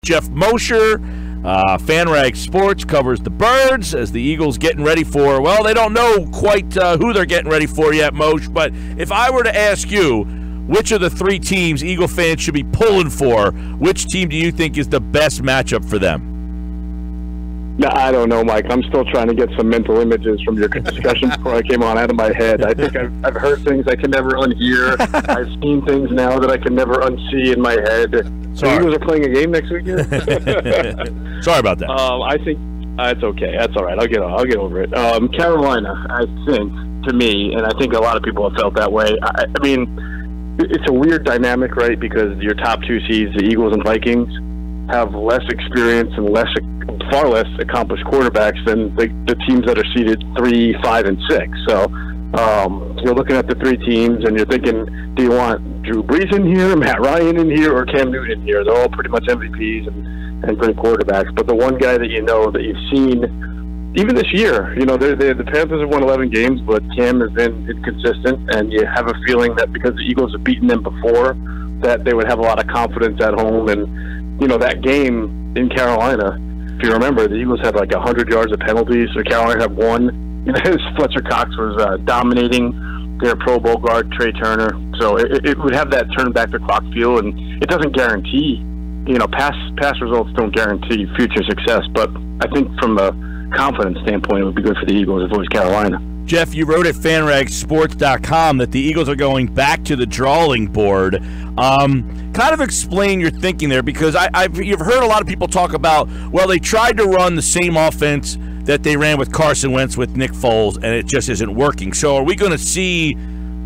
Geoff Mosher. FanRag Sports covers the Birds as the Eagles getting ready for, well, they don't know quite who they're getting ready for yet, Moshe, but if I were to ask you which of the three teams Eagle fans should be pulling for, which team do you think is the best matchup for them? No, I don't know, Mike. I'm still trying to get some mental images from your discussion before I came on out of my head. I think I've heard things I can never unhear. I've seen things now that I can never unsee in my head. So you guys are playing a game next weekend? Sorry about that. I think it's okay. That's all right. I'll get over it. Carolina, I think, to me, and I think a lot of people have felt that way. I mean, it's a weird dynamic, right? Because your top two seeds, the Eagles and Vikings, have less experience and far less accomplished quarterbacks than the teams that are seeded 3, 5, and 6. So you're looking at the three teams and you're thinking, do you want Drew Brees in here, Matt Ryan in here, or Cam Newton in here? They're all pretty much MVPs and great quarterbacks. But the one guy that you know that you've seen, even this year, the Panthers have won 11 games, but Cam has been inconsistent, and you have a feeling that because the Eagles have beaten them before, that they would have a lot of confidence at home. And that game in Carolina, if you remember, the Eagles had like 100 yards of penalties, so Carolina had one. Fletcher Cox was dominating their Pro Bowl guard, Trey Turner. So it would have that turn back the clock feel, and it doesn't guarantee, past results don't guarantee future success. But I think from a confidence standpoint, it would be good for the Eagles if it was Carolina. Geoff, you wrote at FanRagSports.com that the Eagles are going back to the drawing board. Kind of explain your thinking there, because you've heard a lot of people talk about, well, they tried to run the same offense that they ran with Carson Wentz with Nick Foles, and it just isn't working. So are we going to see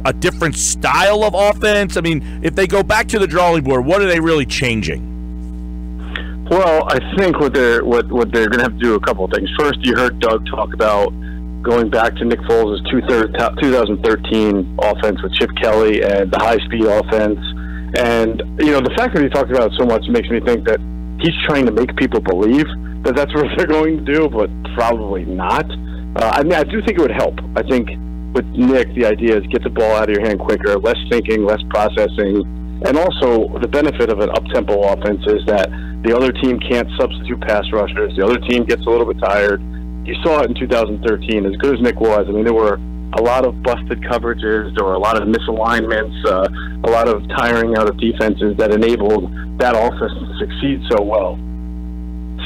a different style of offense? I mean, if they go back to the drawing board, what are they really changing? Well, I think what they're going to have to do a couple of things. First, you heard Doug talk about going back to Nick Foles' 2013 offense with Chip Kelly and the high-speed offense. And, the fact that he talked about it so much makes me think that he's trying to make people believe that that's what they're going to do, but probably not. I do think it would help. I think with Nick, the idea is get the ball out of your hand quicker, less thinking, less processing. And also, the benefit of an up-tempo offense is that the other team can't substitute pass rushers. The other team gets a little bit tired. You saw it in 2013. As good as Nick was, I mean, there were a lot of busted coverages. There were a lot of misalignments, a lot of tiring out of defenses that enabled that offense to succeed so well.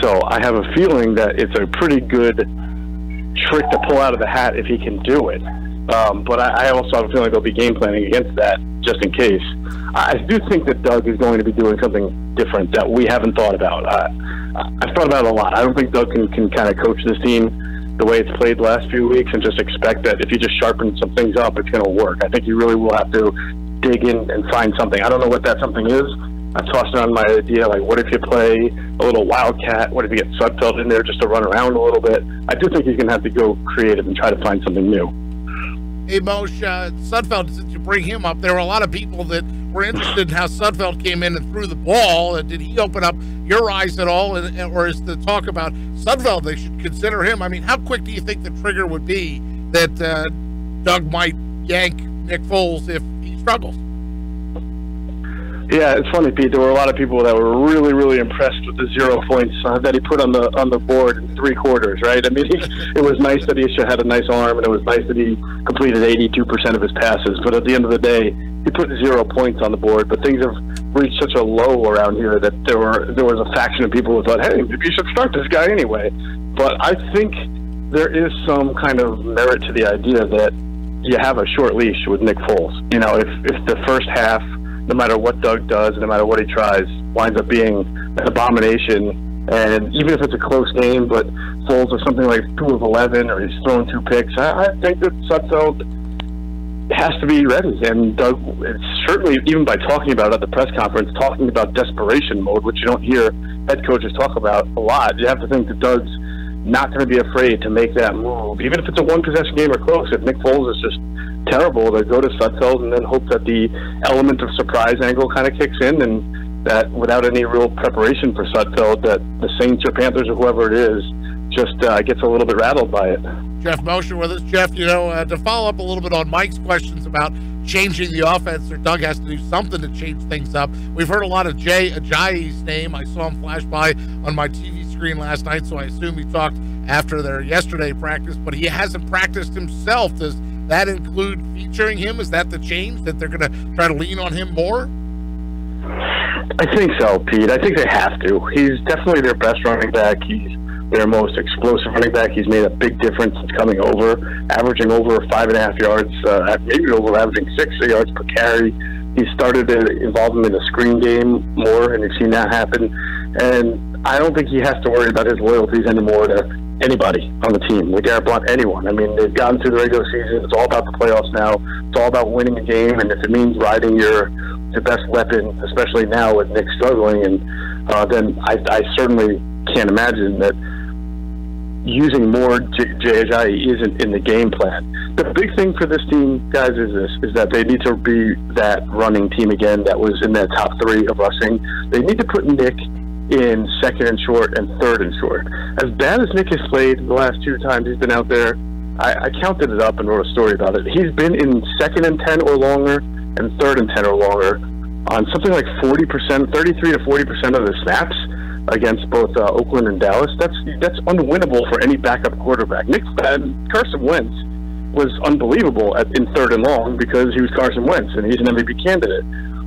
So I have a feeling that it's a pretty good trick to pull out of the hat if he can do it. But I also have a feeling they'll be game planning against that just in case. I do think that Doug is going to be doing something different that we haven't thought about. I've thought about it a lot. I don't think Doug can kind of coach this team the way it's played the last few weeks and just expect that if you just sharpen some things up, it's going to work. I think you really will have to dig in and find something. I don't know what that something is. I've tossed around my idea, like, what if you play a little wildcat? What if you get Sudfeld in there just to run around a little bit? I do think he's going to have to go creative and try to find something new. Hey, Moshe, Sudfeld, since you bring him up, there were a lot of people that were interested in how Sudfeld came in and threw the ball. Did he open up your eyes at all? Or is the talk about Sudfeld, they should consider him? I mean, how quick do you think the trigger would be that Doug might yank Nick Foles if he struggles? Yeah, it's funny, Pete. There were a lot of people that were really, really impressed with the 0 points that he put on the board in 3 quarters, right? I mean, it was nice that he had a nice arm, and it was nice that he completed 82% of his passes. But at the end of the day, he put 0 points on the board. But things have reached such a low around here that there was a faction of people who thought, hey, maybe you should start this guy anyway. But I think there is some kind of merit to the idea that you have a short leash with Nick Foles. If the first half, no matter what Doug does, no matter what he tries, winds up being an abomination. And even if it's a close game, but Foles is something like 2 of 11, or he's thrown 2 picks, I think that Sudfeld has to be ready. And Doug, certainly, even by talking about it at the press conference, talking about desperation mode, which you don't hear head coaches talk about a lot, you have to think that Doug's not going to be afraid to make that move. Even if it's a one-possession game or close, if Nick Foles is just terrible, to go to Sudfeld and then hope that the element of surprise angle kind of kicks in, and that without any real preparation for Sudfeld, that the Saints or Panthers or whoever it is just gets a little bit rattled by it. Geoff Mosher with us. Geoff, to follow up a little bit on Mike's questions about changing the offense, or Doug has to do something to change things up. We've heard a lot of Jay Ajayi's name. I saw him flash by on my TV screen last night, so I assume he talked after their yesterday practice, but he hasn't practiced himself. Does that include featuring him? Is that the change, that they're going to try to lean on him more? I think so, Pete. I think they have to. He's definitely their best running back. He's their most explosive running back. He's made a big difference since coming over, averaging over 5.5 yards, maybe over averaging 6 yards per carry. He started to involve him in the screen game more, and you've seen that happen. And I don't think he has to worry about his loyalties anymore to anybody on the team, LeGarrette Blount, anyone. I mean, they've gotten through the regular season. It's all about the playoffs now. It's all about winning a game, and if it means riding your best weapon, especially now with Nick struggling, and then I certainly can't imagine that using more Jay Ajayi isn't in the game plan. The big thing for this team, guys, is that they need to be that running team again that was in that top 3 of rushing. They need to put Nick in second and short and third and short. As bad as Nick has played the last 2 times he's been out there, I counted it up and wrote a story about it. He's been in second and 10 or longer and third and 10 or longer on something like 40%, 33 to 40% of the snaps against both Oakland and Dallas. That's unwinnable for any backup quarterback. Carson Wentz was unbelievable in third and long because he was Carson Wentz, and he's an MVP candidate.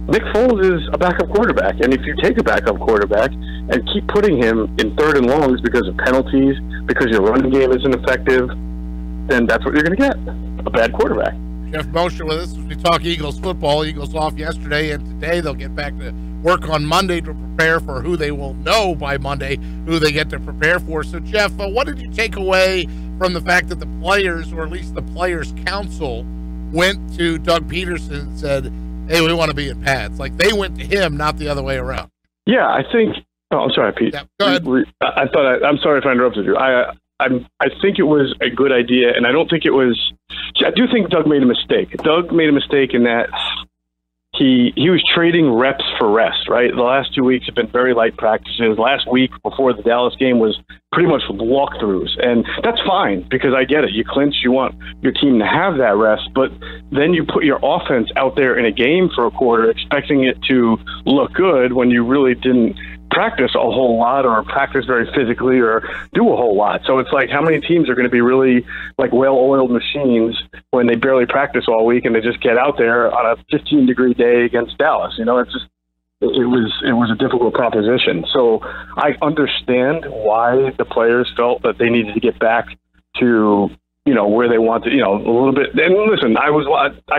Nick Foles is a backup quarterback, and if you take a backup quarterback and keep putting him in third and longs because of penalties, because your running game isn't effective, then that's what you're going to get, a bad quarterback. Geoff Mosher with us as we talk Eagles football. Eagles off yesterday, and today they'll get back to work on Monday to prepare for who they will know by Monday, who they get to prepare for. So, Geoff, what did you take away from the fact that the players, or at least the Players' Council, went to Doug Peterson and said, hey, we want to be in pads? Like, they went to him, not the other way around. Yeah, I think – oh, I'm sorry, Pete. Yeah, go ahead. I'm sorry if I interrupted you. I think it was a good idea, and I don't think it was – I do think Doug made a mistake. Doug made a mistake in that he was trading reps for rest, right? The last 2 weeks have been very light practices. Last week before the Dallas game was pretty much walkthroughs, and that's fine because I get it. You clinch, you want your team to have that rest, but then you put your offense out there in a game for a quarter expecting it to look good when you really didn't practice a whole lot or practice very physically or do a whole lot. So it's like, how many teams are going to be really like well-oiled machines when they barely practice all week and they just get out there on a 15-degree day against Dallas? It's just it was a difficult proposition. So I understand why the players felt that they needed to get back to where they wanted, a little bit. And listen, I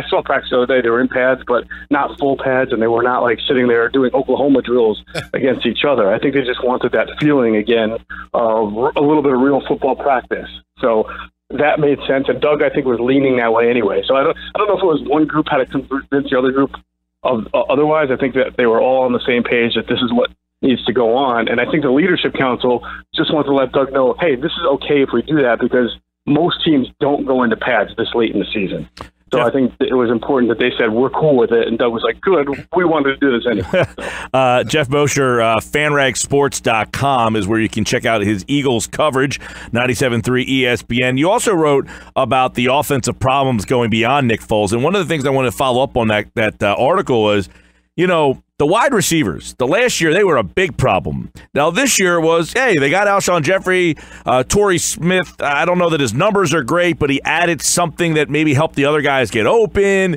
saw practice the other day. They were in pads, but not full pads, and they were not like sitting there doing Oklahoma drills against each other. I think they just wanted that feeling again of a little bit of real football practice. So that made sense. And Doug, I think, was leaning that way anyway. So I don't know if it was one group had to convince the other group of otherwise. I think that they were all on the same page that this is what needs to go on. And I think the Leadership Council just wants to let Doug know, hey, this is okay if we do that because most teams don't go into pads this late in the season. So I think it was important that they said, we're cool with it. And Doug was like, good, we wanted to do this anyway. Geoff Mosher, FanRagSports.com is where you can check out his Eagles coverage, 97.3 ESPN. You also wrote about the offensive problems going beyond Nick Foles. And one of the things I want to follow up on that article was, the wide receivers, the last year, they were a big problem. Now, this year was, hey, they got Alshon Jeffrey, Torrey Smith. I don't know that his numbers are great, but he added something that maybe helped the other guys get open.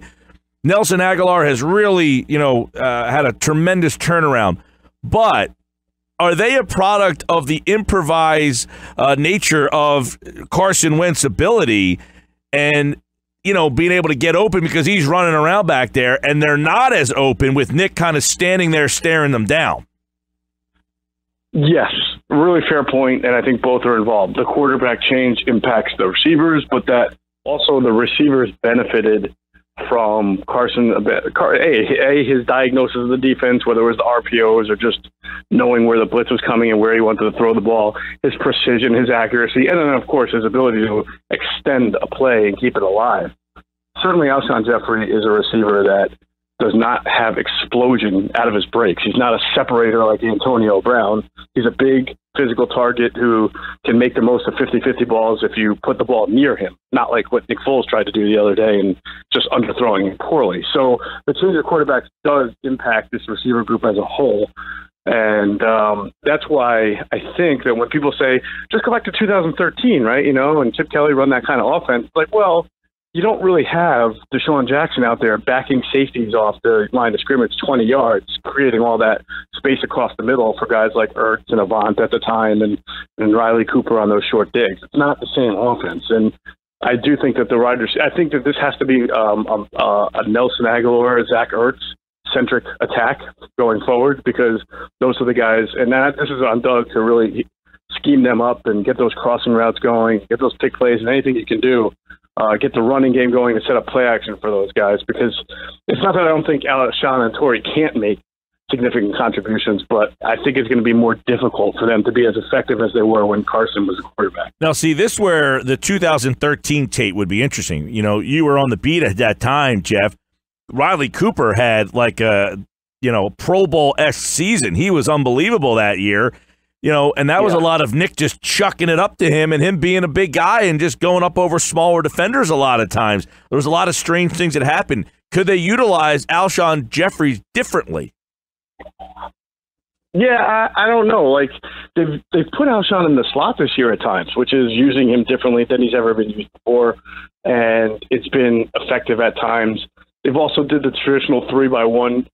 Nelson Aguilar has really, had a tremendous turnaround. But are they a product of the improvised nature of Carson Wentz's ability and being able to get open because he's running around back there, and they're not as open with Nick kind of standing there staring them down? Yes, really fair point, and I think both are involved. The quarterback change impacts the receivers, but that also the receivers benefited from Carson a bit. His diagnosis of the defense, whether it was the RPOs or just knowing where the blitz was coming and where he wanted to throw the ball, his precision, his accuracy, and then, of course, his ability to extend a play and keep it alive. Certainly, Alshon Jeffrey is a receiver that does not have explosion out of his breaks. He's not a separator like Antonio Brown. He's a big physical target who can make the most of 50-50 balls if you put the ball near him, not like what Nick Foles tried to do the other day and just underthrowing poorly. So the change of quarterbacks does impact this receiver group as a whole. And that's why I think that when people say, just go back to 2013, right, and Chip Kelly run that kind of offense, like, well, you don't really have Deshaun Jackson out there backing safeties off the line of scrimmage 20 yards, creating all that space across the middle for guys like Ertz and Avant at the time and Riley Cooper on those short digs. It's not the same offense. And I do think that I think that this has to be a Nelson Aguilar, Zach Ertz centric attack going forward, because those are the guys, and this is on Doug to really scheme them up and get those crossing routes going, get those pick plays, and anything you can do. Get the running game going and set up play action for those guys, because it's not that I don't think Alshon and Torrey can't make significant contributions, but I think it's going to be more difficult for them to be as effective as they were when Carson was a quarterback. Now, see, this where the 2013 tape would be interesting. You were on the beat at that time, Geoff. Riley Cooper had like a, Pro Bowl-esque season. He was unbelievable that year. And that was a lot of Nick just chucking it up to him and him being a big guy and just going up over smaller defenders a lot of times. There was a lot of strange things that happened. Could they utilize Alshon Jeffries differently? Yeah, I don't know. Like, they've put Alshon in the slot this year at times, which is using him differently than he's ever been used before, and it's been effective at times. They've also did the traditional 3-by-1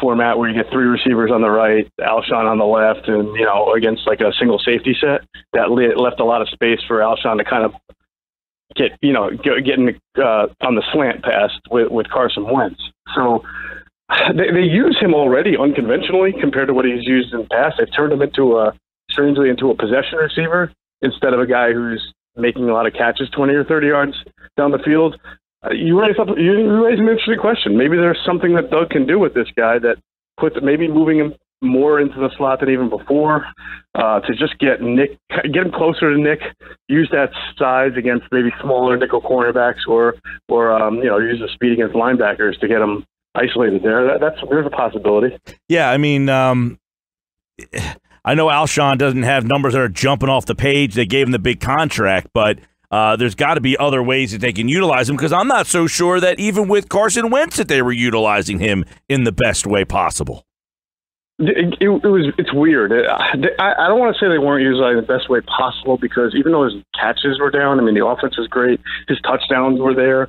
format where you get three receivers on the right, Alshon on the left, and against like a single safety set that left a lot of space for Alshon to kind of get in on the slant pass with Carson Wentz. So they use him already unconventionally compared to what he's used in the past. They've turned him strangely into a possession receiver instead of a guy who's making a lot of catches 20 or 30 yards down the field. You raise an interesting question. Maybe there's something that Doug can do with this guy that maybe moving him more into the slot than even before, to just get him closer to Nick, use that size against maybe smaller nickel cornerbacks, or use the speed against linebackers to get him isolated there. There's a possibility. Yeah, I mean, I know Alshon doesn't have numbers that are jumping off the page. They gave him the big contract, but there's got to be other ways that they can utilize him, because I'm not so sure that even with Carson Wentz that they were utilizing him in the best way possible. It's weird. I don't want to say they weren't utilizing the best way possible, because even though his catches were down, I mean, the offense was great. His touchdowns were there.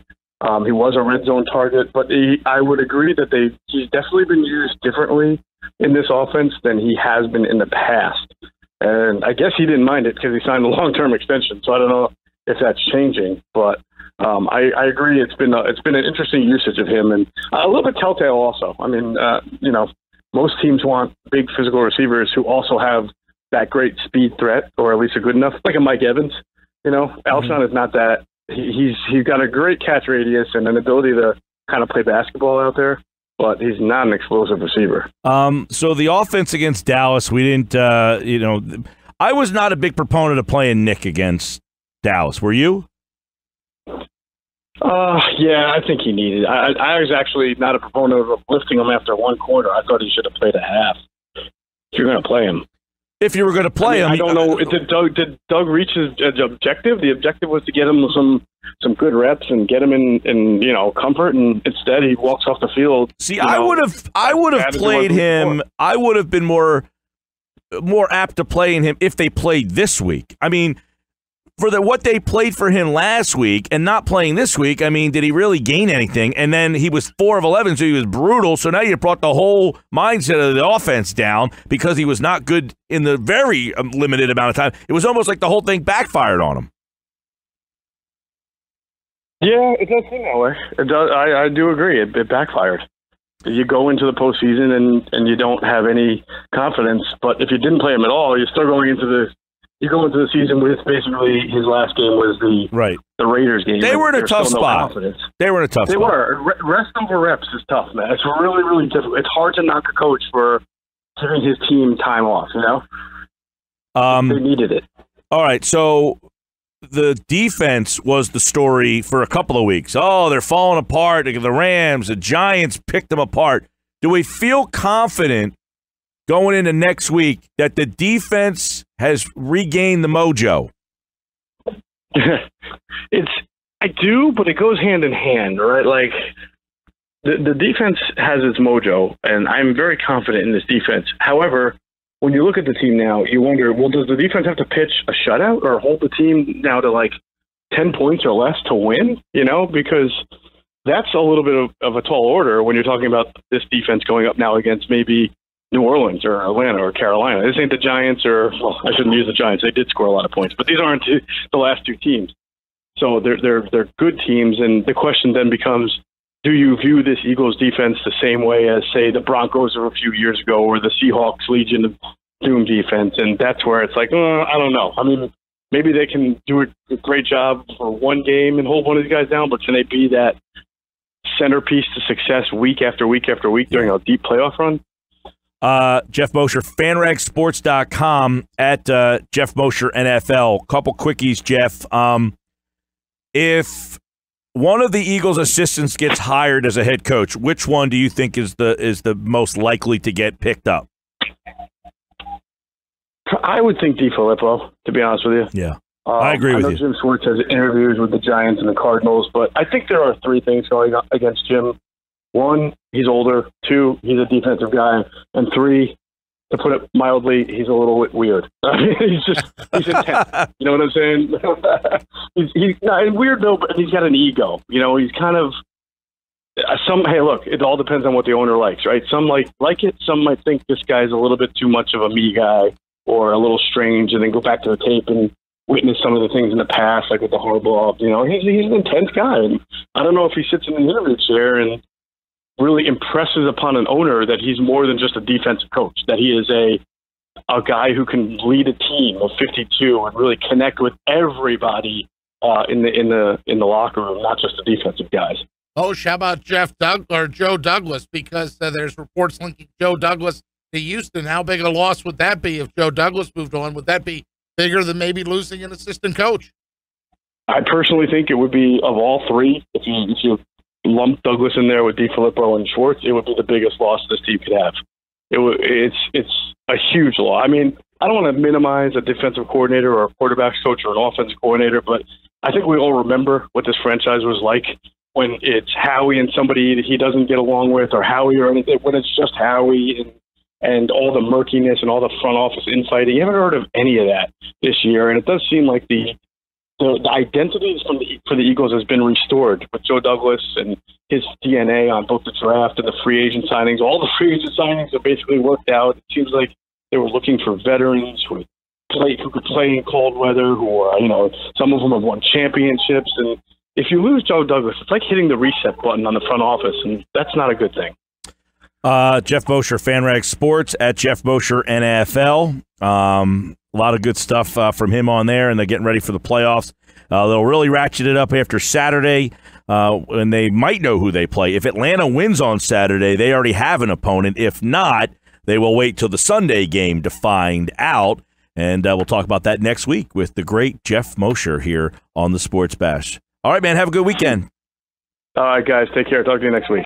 He was a red zone target, but I would agree that he's definitely been used differently in this offense than he has been in the past. And I guess he didn't mind it because he signed a long-term extension. So I don't know if that's changing, but I agree. It's been an interesting usage of him, and a little bit telltale also. I mean, most teams want big physical receivers who also have that great speed threat, or at least a good enough, like a Mike Evans. Alshon is not that. He's got a great catch radius and an ability to kind of play basketball out there, but he's not an explosive receiver. So the offense against Dallas, we didn't. I was not a big proponent of playing Nick against Dallas. Were you? Yeah, I think he needed. I was actually not a proponent of lifting him after one quarter. I thought he should have played a half. If you're going to play him. If you were going to play him, I don't know. Did Doug reach his objective? The objective was to get him some good reps and get him in comfort, and instead he walks off the field. See, I would have played him. I would have been more apt to playing him if they played this week. I mean, for what they played for him last week and not playing this week, I mean, did he really gain anything? And then he was 4 of 11, so he was brutal. So now you brought the whole mindset of the offense down because he was not good in the very limited amount of time. It was almost like the whole thing backfired on him. Yeah, it does seem that way. It does. I do agree. It backfired. You go into the postseason and you don't have any confidence. But if you didn't play him at all, you're still going into the season with basically his last game was the Raiders game. They were in a tough spot. They were in a tough spot. They were. Rest over reps is tough, man. It's really, really difficult. It's hard to knock a coach for giving his team time off, They needed it. All right, so the defense was the story for a couple of weeks. Oh, they're falling apart. The Rams, the Giants picked them apart. Do we feel confident going into next week that the defense has regained the mojo? I do, but it goes hand in hand, right? Like the defense has its mojo, and I'm very confident in this defense. However, when you look at the team now, you wonder, well, does the defense have to pitch a shutout or hold the team now to like 10 points or less to win? You know, because that's a little bit of a tall order when you're talking about this defense going up now against maybe New Orleans or Atlanta or Carolina. This ain't the Giants well, I shouldn't use the Giants. They did score a lot of points, but these aren't the last two teams. So they're good teams, and the question then becomes, do you view this Eagles defense the same way as, say, the Broncos of a few years ago or the Seahawks Legion of Doom defense? And that's where it's like, I don't know. I mean, maybe they can do a great job for one game and hold one of these guys down, but can they be that centerpiece to success week after week after week during a deep playoff run? Geoff Mosher, FanRagSports.com at Geoff Mosher NFL. Couple quickies, Jeff. If one of the Eagles' assistants gets hired as a head coach, which one do you think is the most likely to get picked up? I would think DiFilippo, to be honest with you. Yeah, I agree with you. Jim Schwartz has interviews with the Giants and the Cardinals, but I think there are three things going on against Jim. One, he's older. Two, he's a defensive guy. And three, to put it mildly, he's a little bit weird. He's intense. You know what I'm saying? he's not weird though, but he's got an ego. You know, he's kind of hey, look, it all depends on what the owner likes, right? Some like it. Some might think this guy's a little bit too much of a me guy or a little strange, and then go back to the tape and witness some of the things in the past, like with the Harbaugh. You know, he's an intense guy, and I don't know if he sits in the interview chair and really impresses upon an owner that he's more than just a defensive coach, that he is a guy who can lead a team of 52 and really connect with everybody in the locker room, not just the defensive guys. Oh, how about Joe Douglas? Because there's reports linking Joe Douglas to Houston. How big a loss would that be if Joe Douglas moved on? Would that be bigger than maybe losing an assistant coach? I personally think it would be, of all three, if you lump Douglas in there with DiFilippo and Schwartz, it would be the biggest loss this team could have. It's a huge loss. I mean, I don't want to minimize a defensive coordinator or a quarterback's coach or an offensive coordinator, but I think we all remember what this franchise was like when it's Howie and somebody that he doesn't get along with, or Howie or anything, when it's just Howie and all the murkiness and all the front office infighting. You haven't heard of any of that this year, and it does seem like the identity for the Eagles has been restored with Joe Douglas and his DNA on both the draft and the free agent signings. All the free agent signings have basically worked out. It seems like they were looking for veterans who could play in cold weather, some of them have won championships. And if you lose Joe Douglas, it's like hitting the reset button on the front office, and that's not a good thing. Geoff Mosher, FanRag Sports at Geoff Mosher NFL. A lot of good stuff from him on there, and they're getting ready for the playoffs. They'll really ratchet it up after Saturday, and they might know who they play. If Atlanta wins on Saturday, they already have an opponent. If not, they will wait till the Sunday game to find out, and we'll talk about that next week with the great Geoff Mosher here on the Sports Bash. All right, man, have a good weekend. All right, guys, take care. Talk to you next week.